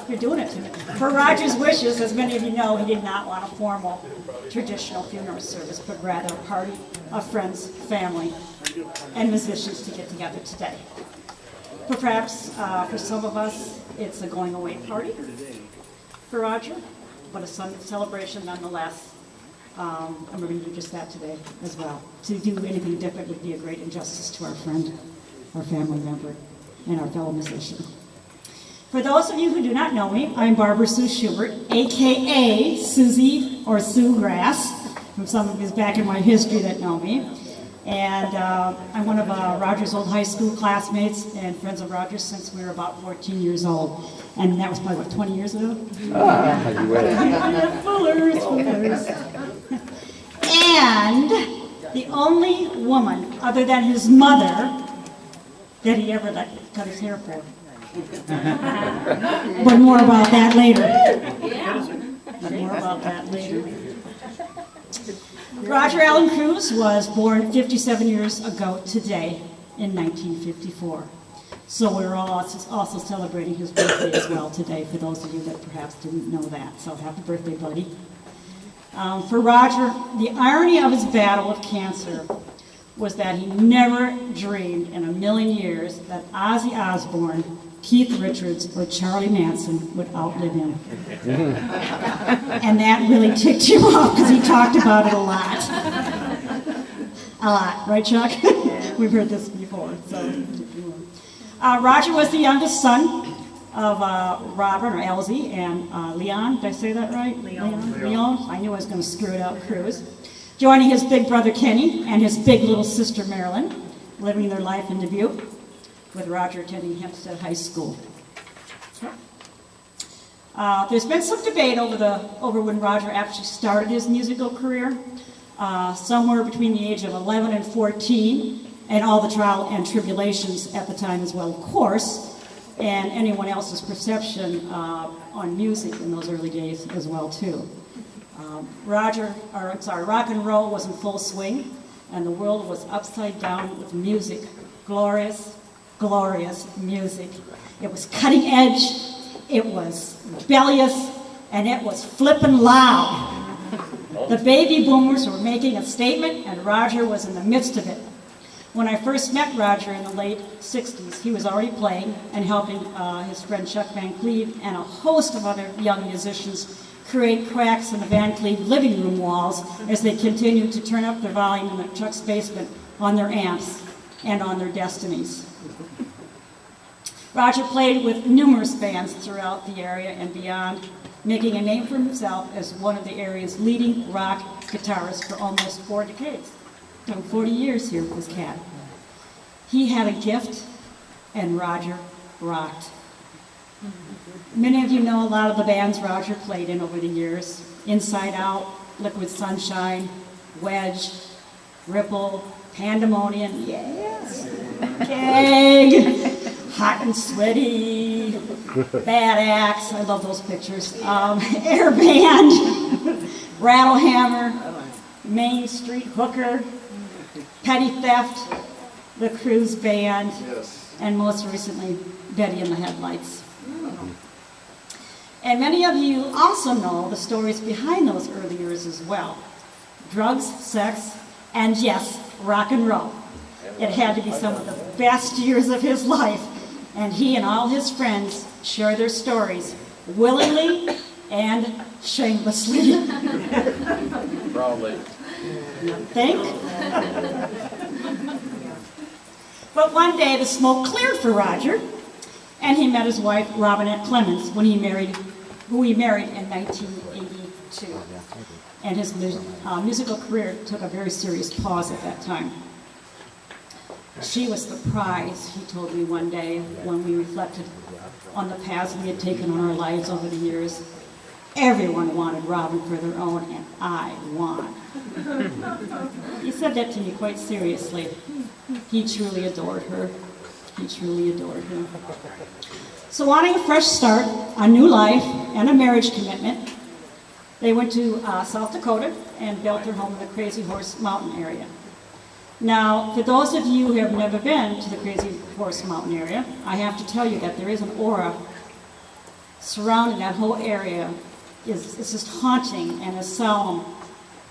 You're doing it to me. For Roger's wishes, as many of you know, he did not want a formal, traditional funeral service, but rather a party of friends, family, and musicians to get together today. Perhaps for some of us, it's a going away party for Roger, but a celebration nonetheless. I'm going to do just that today as well. To do anything different would be a great injustice to our friend, our family member, and our fellow musician. For those of you who do not know me, I'm Barbara Sue Schubert, a.k.a. Susie or Sue Grass, from some of you back in my history that know me. And I'm one of Roger's old high school classmates and friends of Roger's since we were about 14 years old. And that was probably, what, 20 years ago? You win. Fullers. And the only woman, other than his mother, that he ever let cut his hair for. But more about that later. But more about that later. Roger Allen Cruz was born 57 years ago today in 1954. So we're all also celebrating his birthday as well today, for those of you that perhaps didn't know that. So happy birthday, buddy. For Roger, the irony of his battle with cancer was that he never dreamed in a million years that Ozzy Osbourne, Keith Richards, or Charlie Manson would outlive him. And that really ticked him off because he talked about it a lot. A lot, right, Chuck? We've heard this before. So, Roger was the youngest son of Robert, or Elsie, and Leon. Did I say that right? Leon. I knew I was going to screw it up, Cruz. Joining his big brother Kenny and his big little sister Marilyn, living their life in Dubuque, with Roger attending Hempstead High School. There's been some debate over when Roger actually started his musical career, somewhere between the age of 11 and 14, and all the trial and tribulations at the time as well, of course, and anyone else's perception on music in those early days as well, too. Rock and roll was in full swing, and the world was upside down with music. Glorious, glorious music. It was cutting edge, it was rebellious, and it was flippin' loud. The baby boomers were making a statement, and Roger was in the midst of it. When I first met Roger in the late 60s, he was already playing and helping his friend Chuck Van Cleve and a host of other young musicians create cracks in the Van Cleve living room walls as they continued to turn up their volume in Chuck's basement on their amps and on their destinies. Roger played with numerous bands throughout the area and beyond, making a name for himself as one of the area's leading rock guitarists for almost 4 decades. 40 years here with this cat. He had a gift, and Roger rocked. Many of you know a lot of the bands Roger played in over the years. Inside Out, Liquid Sunshine, Wedge, Ripple, Pandemonium, yes, Keg, Hot and Sweaty, Bad Axe, I love those pictures, Air Band, Rattlehammer, Main Street Hooker, Petty Theft, the Cruise Band, and most recently, Betty and the Headlights. And many of you also know the stories behind those early years as well. Drugs, sex, and yes, rock and roll. It had to be some of the best years of his life, and he and all his friends share their stories willingly and shamelessly. Probably. Think? But one day the smoke cleared for Roger, and he met his wife, Robinette Clemens, who he married in 1982. And his musical career took a very serious pause at that time. She was surprised, he told me one day, when we reflected on the paths we had taken on our lives over the years. Everyone wanted Robin for their own, and I won. He said that to me quite seriously. He truly adored her. He truly adored her. So wanting a fresh start, a new life, and a marriage commitment, they went to South Dakota and built their home in the Crazy Horse Mountain area. Now, for those of you who have never been to the Crazy Horse Mountain area, I have to tell you that there is an aura surrounding that whole area is just haunting and as solemn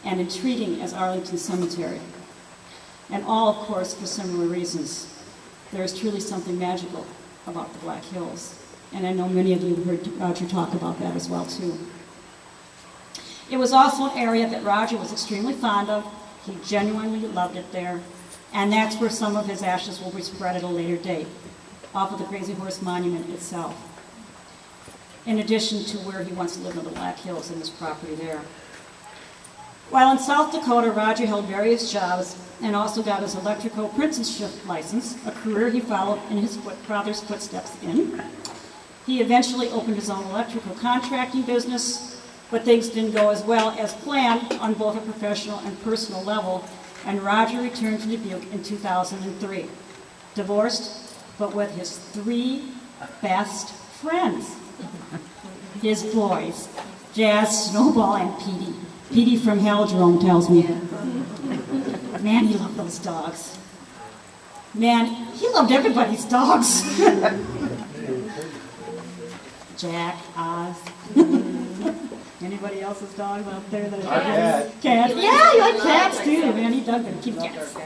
and intriguing as Arlington Cemetery. And all, of course, for similar reasons. There is truly something magical about the Black Hills. And I know many of you heard Roger talk about that as well, too. It was also an area that Roger was extremely fond of. He genuinely loved it there. And that's where some of his ashes will be spread at a later date, off of the Crazy Horse Monument itself. In addition to where he once lived in the Black Hills and his property there. While in South Dakota, Roger held various jobs and also got his electrical apprenticeship license, a career he followed in his father's footsteps in. He eventually opened his own electrical contracting business, but things didn't go as well as planned on both a professional and personal level, and Roger returned to Dubuque in 2003, divorced, but with his 3 best friends. His boys, Jazz, Snowball, and Petey. Petey from Hell, Jerome tells me. Man, he loved those dogs. Man, he loved everybody's dogs. Jack, Oz. Anybody else's dogs out there that are cats? Yeah, you like cats too, man. He dug them. Keep cats.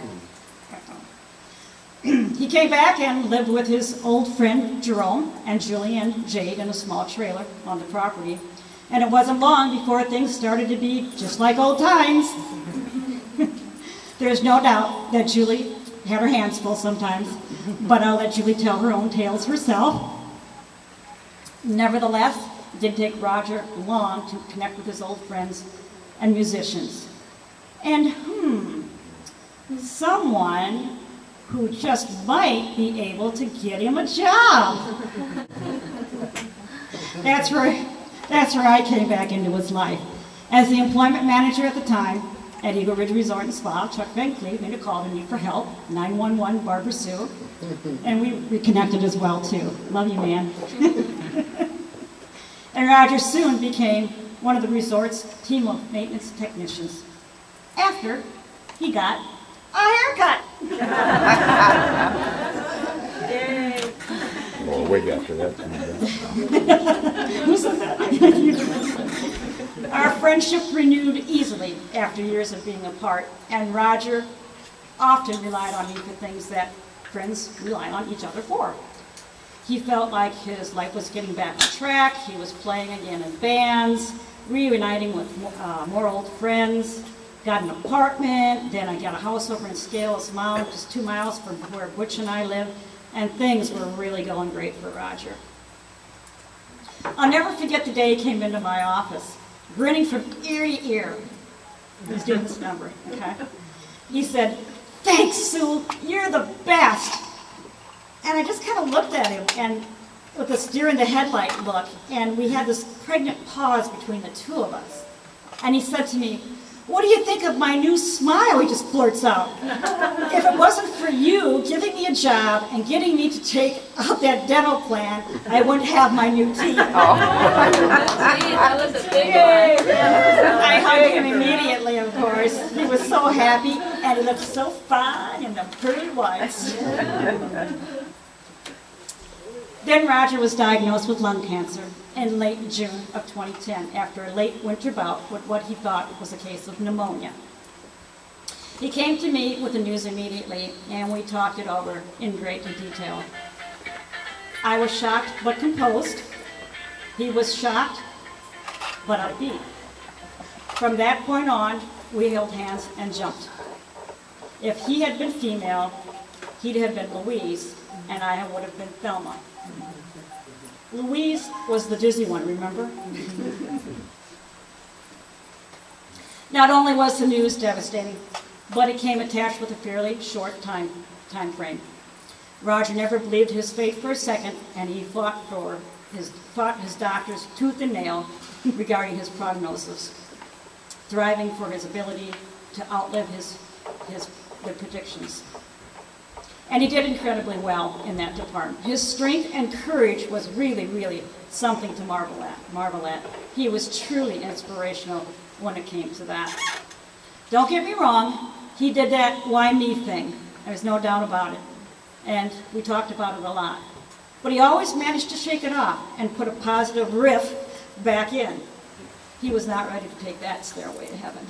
He came back and lived with his old friend Jerome and Julie and Jade in a small trailer on the property. And it wasn't long before things started to be just like old times. There's no doubt that Julie had her hands full sometimes, but I'll let Julie tell her own tales herself. Nevertheless, it did take Roger long to connect with his old friends and musicians. And someone who just might be able to get him a job. That's where I came back into his life. As the employment manager at the time at Eagle Ridge Resort and Spa, Chuck Van Cleve made a call to me for help, 911 Barbara Sue, and we reconnected as well too. Love you, man. And Roger soon became one of the resort's team of maintenance technicians after he got a haircut. Yay. Well, way after that. Who said that? Our friendship renewed easily after years of being apart, and Roger often relied on me for things that friends rely on each other for. He felt like his life was getting back on track. He was playing again in bands, reuniting with more old friends, got an apartment, then I got a house over in Scales Mound, just 2 miles from where Butch and I live, and things were really going great for Roger. I'll never forget the day he came into my office, grinning from ear to ear. He's doing this number, okay? He said, "Thanks, Sue, you're the best." And I just kind of looked at him, and with a deer in the headlight look, and we had this pregnant pause between the two of us. And he said to me, "What do you think of my new smile?" He just blurts out. "If it wasn't for you giving me a job and getting me to take out that dental plan, I wouldn't have my new teeth." That was a big one. I hugged him immediately, of course. He was so happy, and he looked so fine in the pretty whites. Then Roger was diagnosed with lung cancer in late June of 2010 after a late winter bout with what he thought was a case of pneumonia. He came to me with the news immediately, and we talked it over in great detail. I was shocked but composed. He was shocked but upbeat. From that point on, we held hands and jumped. If he had been female, he'd have been Louise, and I would have been Thelma. Louise was the dizzy one, remember? Not only was the news devastating, but it came attached with a fairly short time frame. Roger never believed his fate for a second, and he fought his doctors tooth and nail regarding his prognosis, thriving for his ability to outlive the predictions. And he did incredibly well in that department. His strength and courage was really, really something to marvel at. He was truly inspirational when it came to that. Don't get me wrong, he did that why me thing. There's no doubt about it. And we talked about it a lot. But he always managed to shake it off and put a positive riff back in. He was not ready to take that stairway to heaven.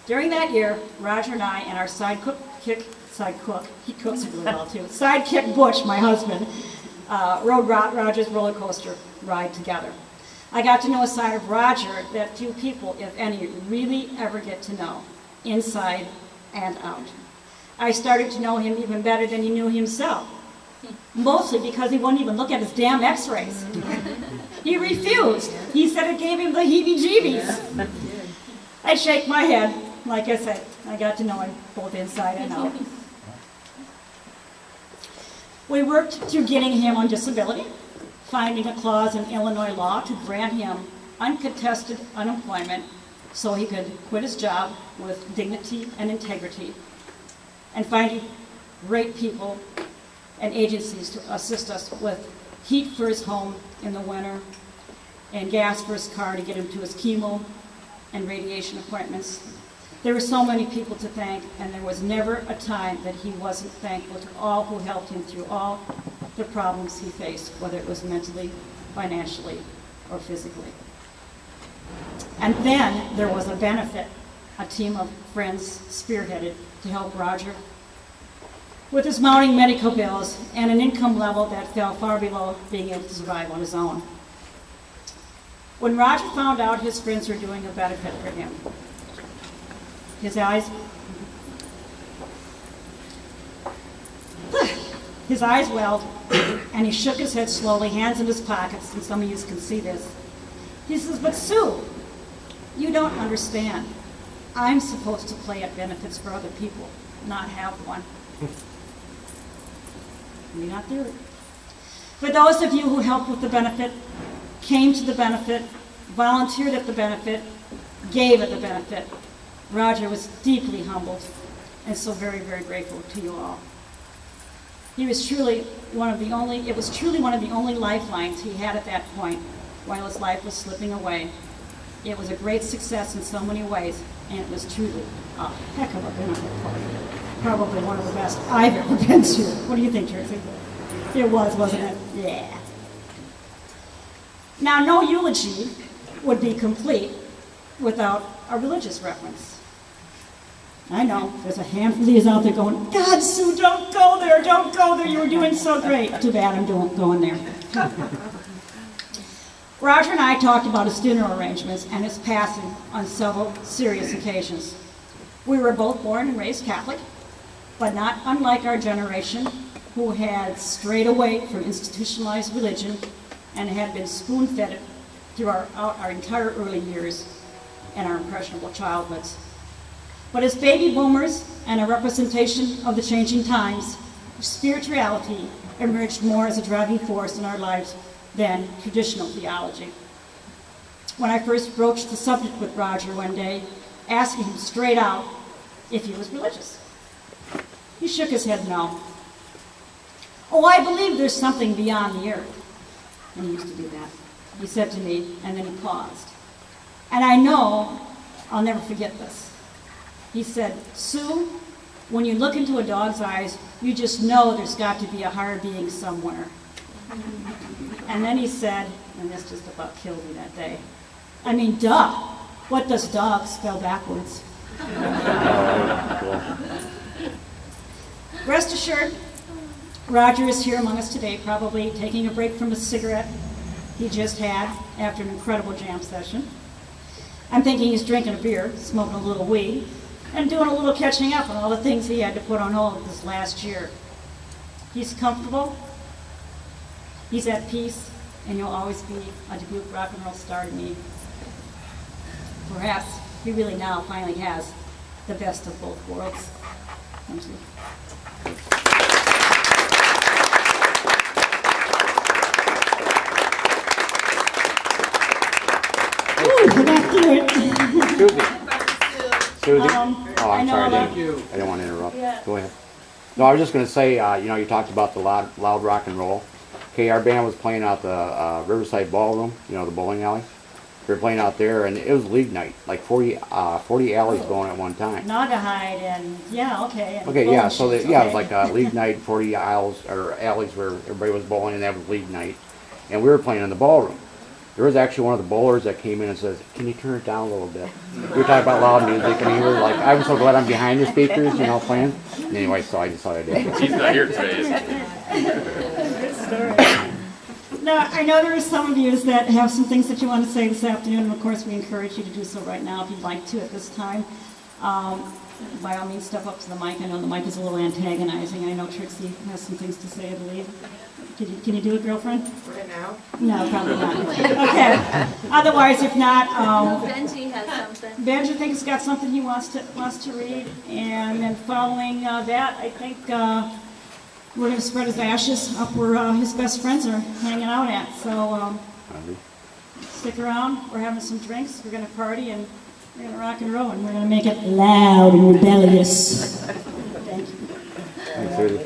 During that year, Roger and I and our sidekick, he cooks really well too, sidekick Butch, my husband, rode Roger's roller coaster ride together. I got to know a side of Roger that few people, if any, really ever get to know, inside and out. I started to know him even better than he knew himself, mostly because he wouldn't even look at his damn x-rays. He refused. He said it gave him the heebie-jeebies. I'd shake my head. Like I said, I got to know him both inside and out. We worked through getting him on disability, finding a clause in Illinois law to grant him uncontested unemployment so he could quit his job with dignity and integrity, and finding great people and agencies to assist us with heat for his home in the winter and gas for his car to get him to his chemo and radiation appointments. There were so many people to thank, and there was never a time that he wasn't thankful to all who helped him through all the problems he faced, whether it was mentally, financially, or physically. And then there was a benefit, a team of friends spearheaded to help Roger with his mounting medical bills and an income level that fell far below being able to survive on his own. When Roger found out his friends were doing a benefit for him, his eyes welled, and he shook his head slowly, hands in his pockets, and some of you can see this. He says, "But Sue, you don't understand. I'm supposed to play at benefits for other people, not have one." You're not there. For those of you who helped with the benefit, came to the benefit, volunteered at the benefit, gave at the benefit, Roger was deeply humbled and so very, very grateful to you all. It was truly one of the only lifelines he had at that point while his life was slipping away. It was a great success in so many ways, and it was truly a heck of a benefit party. Probably one of the best I've ever been to. What do you think, Tracy? It was, wasn't it? Yeah. Now, no eulogy would be complete without a religious reference. I know, there's a handful of these out there going, "God, Sue, don't go there, don't go there, you were doing so great." Too bad I'm going there. Roger and I talked about his funeral arrangements and his passing on several serious occasions. We were both born and raised Catholic, but not unlike our generation, who had strayed away from institutionalized religion and had been spoon-fed through our entire early years and our impressionable childhoods. But as baby boomers and a representation of the changing times, spirituality emerged more as a driving force in our lives than traditional theology. When I first broached the subject with Roger one day, asking him straight out if he was religious, he shook his head no. "Oh, I believe there's something beyond the earth." And he used to do that. He said to me, and then he paused. And I know I'll never forget this. He said, "Sue, when you look into a dog's eyes, you just know there's got to be a higher being somewhere." And then he said, and this just about killed me that day, "I mean, duh. What does dog spell backwards?" Rest assured, Roger is here among us today, probably taking a break from a cigarette he just had after an incredible jam session. I'm thinking he's drinking a beer, smoking a little weed, and doing a little catching up on all the things he had to put on hold this last year. He's comfortable, he's at peace, and you'll always be a Dubuque rock and roll star to me. Perhaps he really now finally has the best of both worlds. Thank you. Ooh, back to it. Susie? I I'm know sorry, that- I didn't want to interrupt. Yeah. Go ahead. No, I was just going to say, you talked about the loud rock and roll. Okay, our band was playing out the Riverside Ballroom, the bowling alley. We were playing out there, and it was league night, like 40 alleys going at one time. Naugahyde and, yeah, okay. and Okay, yeah, so Bowling yeah, it Shoes, was like a league night, 40 aisles or alleys where everybody was bowling, and that was league night. And we were playing in the ballroom. There was actually one of the bowlers that came in and says, "Can you turn it down a little bit?" We were talking about loud music, and he was like, "I'm so glad I'm behind the speakers, you know, playing." Anyway, so I decided to do it. He's not here today, is he? Good story. Now, I know there are some of you that have some things that you want to say this afternoon, and of course we encourage you to do so right now if you'd like to at this time. By all means, step up to the mic. I know the mic is a little antagonizing. I know Trixie has some things to say, I believe. Can you do it, girlfriend? Right now? No, probably not. Okay. Otherwise, if not, Benji has something. Benji thinks he's got something he wants to read, and then following that, I think we're going to spread his ashes up where his best friends are hanging out at. So stick around. We're having some drinks. We're going to party, and we're going to rock and roll, and we're going to make it loud and rebellious. Thank you. Thanks, Susie.